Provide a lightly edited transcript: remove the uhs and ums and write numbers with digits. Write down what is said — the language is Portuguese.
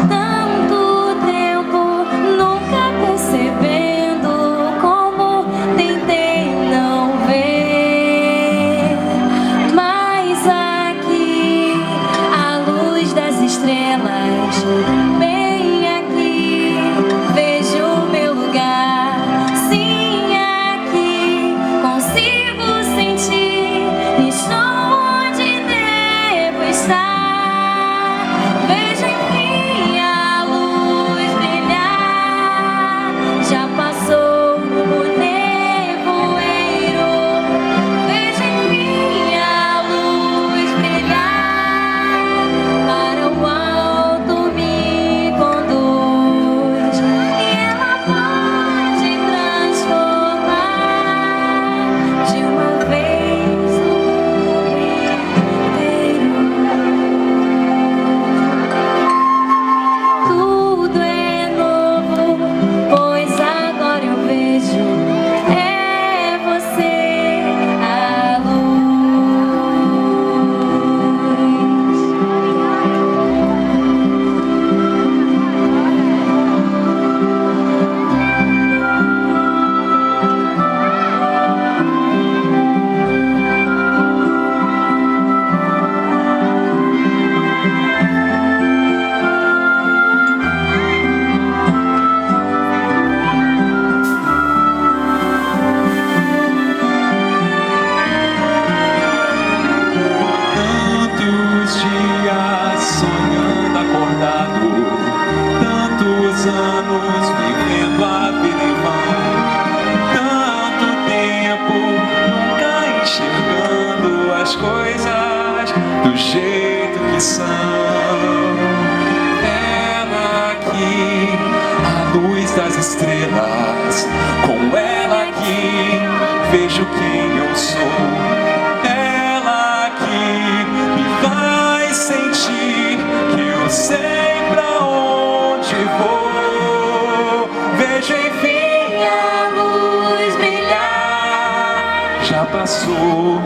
tanto tempo nunca percebendo como tentei não ver. Mas aqui, à luz das estrelas, bem aqui, vejo o meu lugar. Sim, aqui consigo sentir, estou onde devo estar. Vejo enfim a luz brilhar, já passou o nevoeiro. Vejo enfim a luz brilhar, para o alto me conduz, e ela pode transformar de uma vez o mundo inteiro. Tudo é novo, pois agora eu vejo, é você a luz. Tantos dias sonhando acordado, tantos anos vivendo a vida em vão, tanto tempo nunca enxergando as coisas do jeito que são. Ela aqui, a luz das estrelas, com ela aqui vejo quem eu sou. Ela aqui me faz sentir que eu sei pra onde vou. Vejo enfim A luz brilhar, já passou o